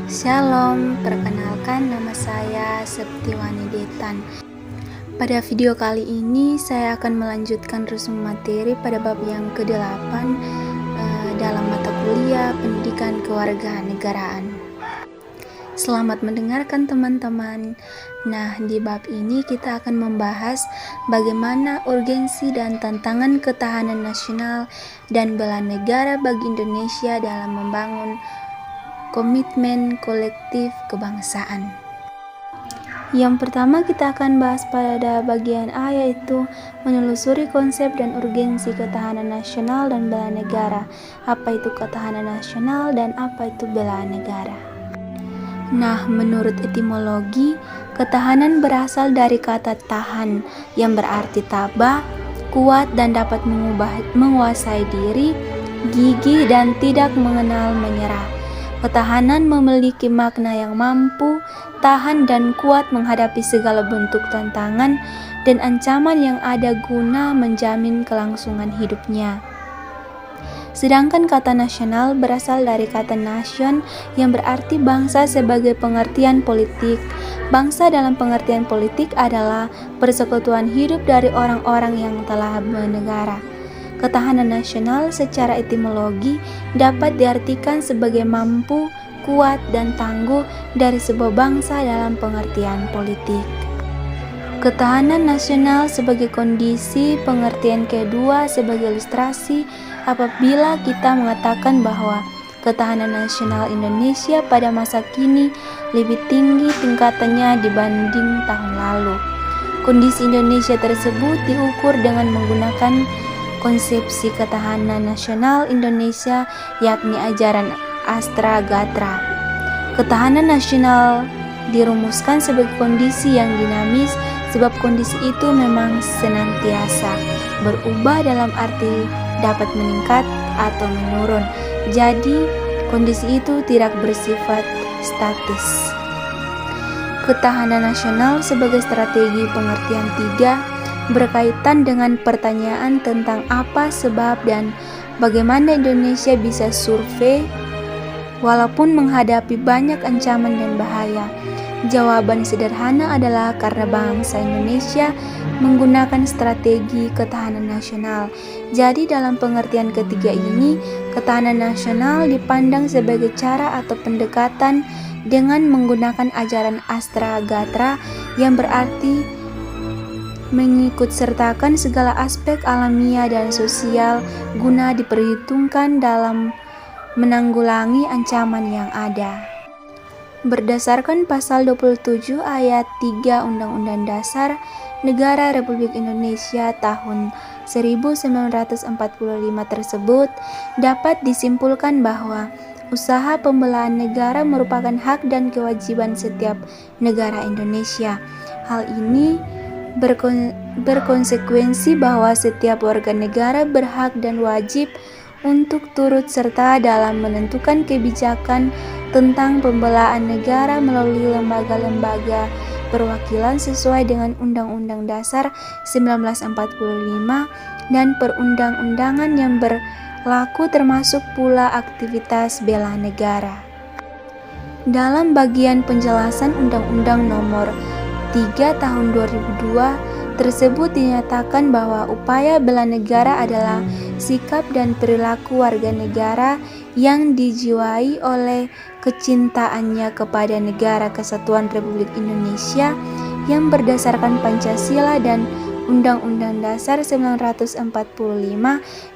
Shalom, perkenalkan nama saya Septiwani Detan. Pada video kali ini saya akan melanjutkan resume materi pada bab yang ke-8 dalam mata kuliah Pendidikan Kewarganegaraan. Selamat mendengarkan teman-teman. Nah, di bab ini kita akan membahas bagaimana urgensi dan tantangan ketahanan nasional dan bela negara bagi Indonesia dalam membangun komitmen kolektif kebangsaan. Yang pertama kita akan bahas pada bagian A, yaitu menelusuri konsep dan urgensi ketahanan nasional dan bela negara. Apa itu ketahanan nasional dan apa itu bela negara? Nah, menurut etimologi, ketahanan berasal dari kata tahan yang berarti tabah, kuat dan dapat menguasai diri, gigih dan tidak mengenal menyerah. Ketahanan memiliki makna yang mampu, tahan dan kuat menghadapi segala bentuk tantangan dan ancaman yang ada guna menjamin kelangsungan hidupnya. Sedangkan kata nasional berasal dari kata nation yang berarti bangsa sebagai pengertian politik. Bangsa dalam pengertian politik adalah persekutuan hidup dari orang-orang yang telah bernegara. Ketahanan nasional secara etimologi dapat diartikan sebagai mampu, kuat, dan tangguh dari sebuah bangsa dalam pengertian politik. Ketahanan nasional sebagai kondisi pengertian kedua sebagai ilustrasi apabila kita mengatakan bahwa ketahanan nasional Indonesia pada masa kini lebih tinggi tingkatannya dibanding tahun lalu. Kondisi Indonesia tersebut diukur dengan menggunakan konsepsi ketahanan nasional Indonesia, yakni ajaran Astragatra. Ketahanan nasional dirumuskan sebagai kondisi yang dinamis, sebab kondisi itu memang senantiasa berubah dalam arti dapat meningkat atau menurun. Jadi, kondisi itu tidak bersifat statis. Ketahanan nasional sebagai strategi pengertian 3 berkaitan dengan pertanyaan tentang apa sebab dan bagaimana Indonesia bisa survei walaupun menghadapi banyak ancaman dan bahaya. Jawaban sederhana adalah karena bangsa Indonesia menggunakan strategi ketahanan nasional. Jadi dalam pengertian ketiga ini, ketahanan nasional dipandang sebagai cara atau pendekatan dengan menggunakan ajaran Astragatra yang berarti mengikutsertakan segala aspek alamiah dan sosial guna diperhitungkan dalam menanggulangi ancaman yang ada. Berdasarkan pasal 27 ayat 3 Undang-Undang Dasar Negara Republik Indonesia tahun 1945 tersebut, dapat disimpulkan bahwa usaha pembelaan negara merupakan hak dan kewajiban setiap negara Indonesia. Hal ini berkonsekuensi bahwa setiap warga negara berhak dan wajib untuk turut serta dalam menentukan kebijakan tentang pembelaan negara melalui lembaga-lembaga perwakilan sesuai dengan Undang-Undang Dasar 1945 dan perundang-undangan yang berlaku, termasuk pula aktivitas bela negara. Dalam bagian penjelasan Undang-Undang Nomor 3 Tahun 2002 tersebut dinyatakan bahwa upaya bela negara adalah sikap dan perilaku warga negara yang dijiwai oleh kecintaannya kepada Negara Kesatuan Republik Indonesia yang berdasarkan Pancasila dan Undang-Undang Dasar 1945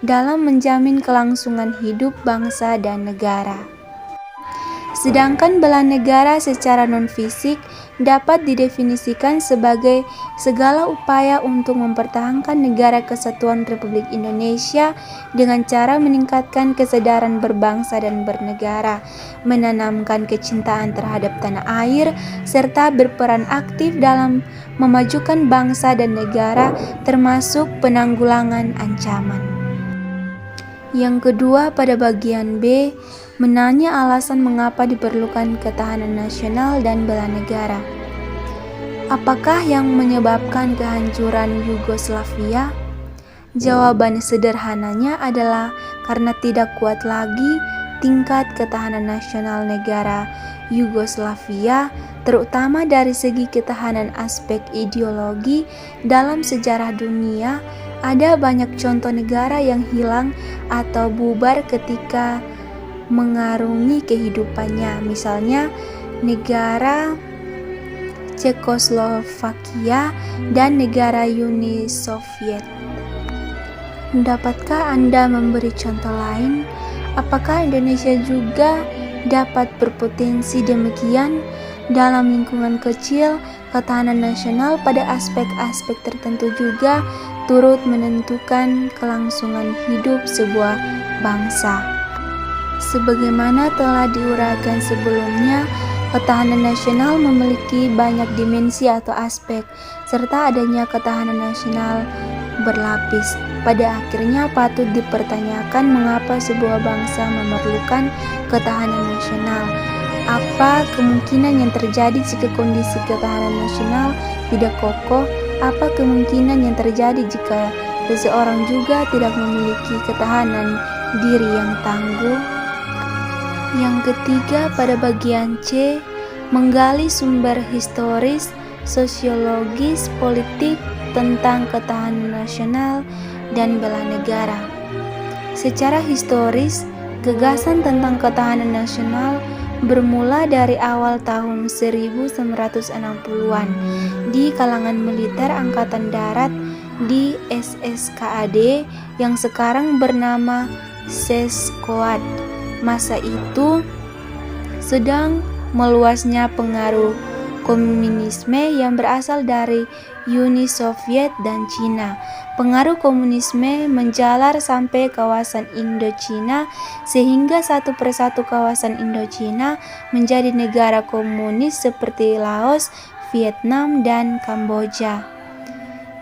dalam menjamin kelangsungan hidup bangsa dan negara. Sedangkan bela negara secara non-fisik dapat didefinisikan sebagai segala upaya untuk mempertahankan Negara Kesatuan Republik Indonesia dengan cara meningkatkan kesadaran berbangsa dan bernegara, menanamkan kecintaan terhadap tanah air, serta berperan aktif dalam memajukan bangsa dan negara, termasuk penanggulangan ancaman. Yang kedua, pada bagian B, menanya alasan mengapa diperlukan ketahanan nasional dan bela negara. Apakah yang menyebabkan kehancuran Yugoslavia? Jawaban sederhananya adalah karena tidak kuat lagi tingkat ketahanan nasional negara Yugoslavia, terutama dari segi ketahanan aspek ideologi dalam sejarah dunia. Ada banyak contoh negara yang hilang atau bubar ketika mengarungi kehidupannya, misalnya negara Cekoslovakia dan negara Uni Soviet. Dapatkah Anda memberi contoh lain? Apakah Indonesia juga dapat berpotensi demikian? Dalam lingkungan kecil, ketahanan nasional pada aspek-aspek tertentu juga turut menentukan kelangsungan hidup sebuah bangsa. Sebagaimana telah diuraikan sebelumnya, ketahanan nasional memiliki banyak dimensi atau aspek, serta adanya ketahanan nasional berlapis. Pada akhirnya patut dipertanyakan mengapa sebuah bangsa memerlukan ketahanan nasional. Apa kemungkinan yang terjadi jika kondisi ketahanan nasional tidak kokoh? Apa kemungkinan yang terjadi jika seseorang juga tidak memiliki ketahanan diri yang tangguh? Yang ketiga, pada bagian C, menggali sumber historis, sosiologis, politik tentang ketahanan nasional dan bela negara. Secara historis, gagasan tentang ketahanan nasional bermula dari awal tahun 1960-an di kalangan militer Angkatan Darat di SSKAD yang sekarang bernama Seskoad. Masa itu sedang meluasnya pengaruh komunisme yang berasal dari Uni Soviet dan Cina. Pengaruh komunisme menjalar sampai kawasan Indochina sehingga satu persatu kawasan Indochina menjadi negara komunis seperti Laos, Vietnam, dan Kamboja.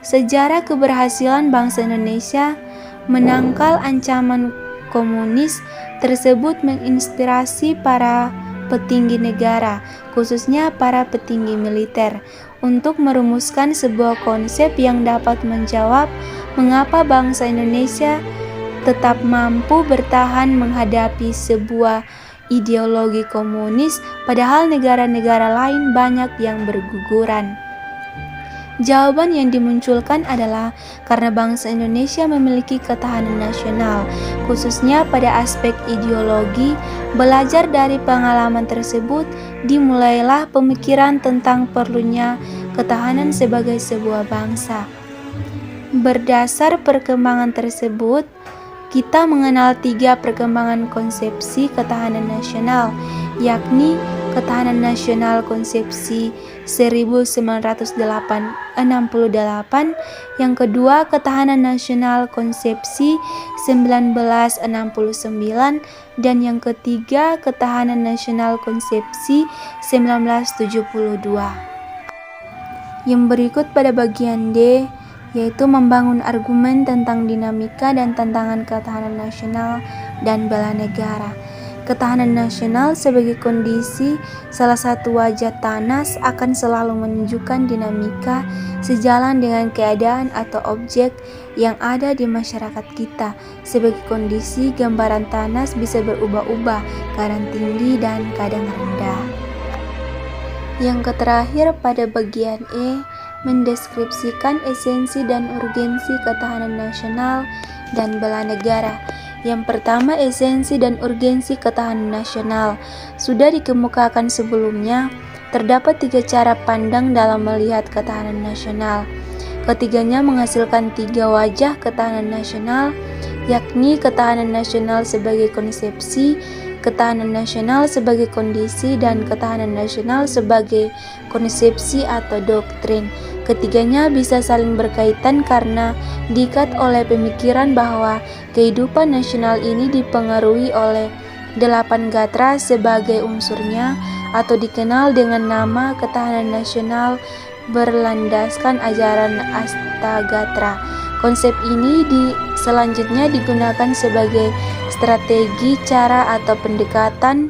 Sejarah keberhasilan bangsa Indonesia menangkal ancaman komunis tersebut menginspirasi para petinggi negara, khususnya para petinggi militer, untuk merumuskan sebuah konsep yang dapat menjawab mengapa bangsa Indonesia tetap mampu bertahan menghadapi sebuah ideologi komunis, padahal negara-negara lain banyak yang berguguran. Jawaban yang dimunculkan adalah karena bangsa Indonesia memiliki ketahanan nasional, khususnya pada aspek ideologi. Belajar dari pengalaman tersebut, dimulailah pemikiran tentang perlunya ketahanan sebagai sebuah bangsa. Berdasar perkembangan tersebut, kita mengenal 3 perkembangan konsepsi ketahanan nasional, yakni ketahanan nasional konsepsi 1968, yang kedua ketahanan nasional konsepsi 1969, dan yang ketiga ketahanan nasional konsepsi 1972. Yang berikut pada bagian D, yaitu membangun argumen tentang dinamika dan tantangan ketahanan nasional dan bela negara. Ketahanan nasional sebagai kondisi salah satu wajah TANAS akan selalu menunjukkan dinamika sejalan dengan keadaan atau objek yang ada di masyarakat kita. Sebagai kondisi, gambaran TANAS bisa berubah-ubah, kadang tinggi dan kadang rendah. Yang terakhir pada bagian E, mendeskripsikan esensi dan urgensi ketahanan nasional dan bela negara. Yang pertama, esensi dan urgensi ketahanan nasional. Sudah dikemukakan sebelumnya, terdapat 3 cara pandang dalam melihat ketahanan nasional. Ketiganya menghasilkan 3 wajah ketahanan nasional, yakni ketahanan nasional sebagai konsepsi, ketahanan nasional sebagai kondisi, dan ketahanan nasional sebagai konsepsi atau doktrin. Ketiganya bisa saling berkaitan karena diikat oleh pemikiran bahwa kehidupan nasional ini dipengaruhi oleh 8 gatra sebagai unsurnya, atau dikenal dengan nama ketahanan nasional berlandaskan ajaran Astagatra. Konsep ini selanjutnya digunakan sebagai strategi, cara, atau pendekatan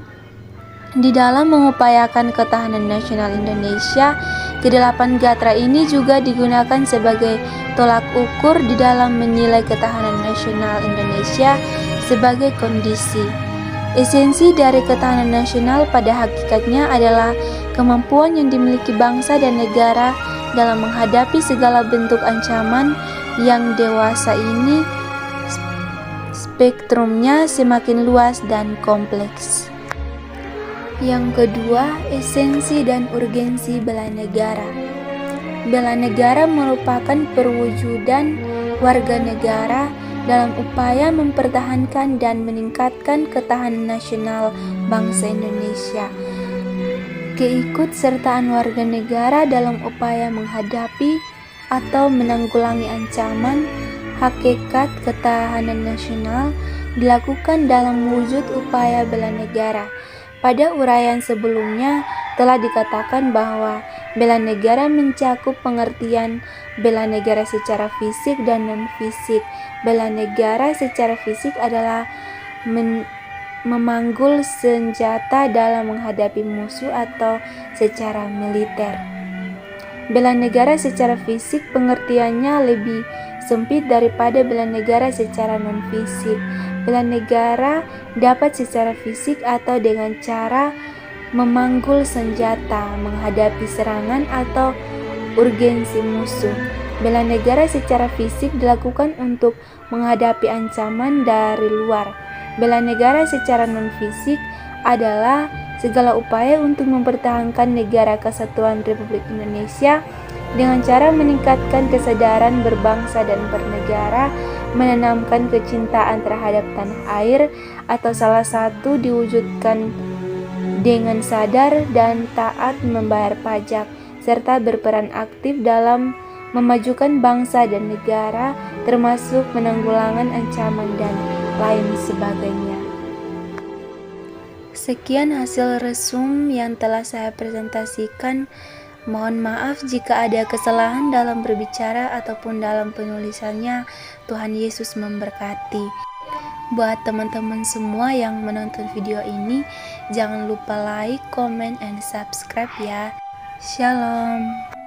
di dalam mengupayakan ketahanan nasional Indonesia. Ke-8 gatra ini juga digunakan sebagai tolak ukur di dalam menilai ketahanan nasional Indonesia sebagai kondisi. Esensi dari ketahanan nasional pada hakikatnya adalah kemampuan yang dimiliki bangsa dan negara dalam menghadapi segala bentuk ancaman yang dewasa ini. Spektrumnya semakin luas dan kompleks. Yang kedua, esensi dan urgensi bela negara. Bela negara merupakan perwujudan warga negara dalam upaya mempertahankan dan meningkatkan ketahanan nasional bangsa Indonesia. Keikutsertaan warga negara dalam upaya menghadapi atau menanggulangi ancaman hakikat ketahanan nasional dilakukan dalam wujud upaya bela negara. Pada uraian sebelumnya telah dikatakan bahwa bela negara mencakup pengertian bela negara secara fisik dan non-fisik. Bela negara secara fisik adalah memanggul senjata dalam menghadapi musuh atau secara militer. Bela negara secara fisik pengertiannya lebih sempit daripada bela negara secara non-fisik. Bela negara dapat secara fisik atau dengan cara memanggul senjata, menghadapi serangan atau urgensi musuh. Bela negara secara fisik dilakukan untuk menghadapi ancaman dari luar. Bela negara secara non-fisik adalah segala upaya untuk mempertahankan negara kesatuan Republik Indonesia dengan cara meningkatkan kesadaran berbangsa dan bernegara, menanamkan kecintaan terhadap tanah air, atau salah satu diwujudkan dengan sadar dan taat membayar pajak, serta berperan aktif dalam memajukan bangsa dan negara, termasuk penanggulangan ancaman dan lain sebagainya. Sekian hasil resum yang telah saya presentasikan. Mohon maaf jika ada kesalahan dalam berbicara ataupun dalam penulisannya. Tuhan Yesus memberkati. Buat teman-teman semua yang menonton video ini, jangan lupa like, comment, and subscribe ya. Shalom.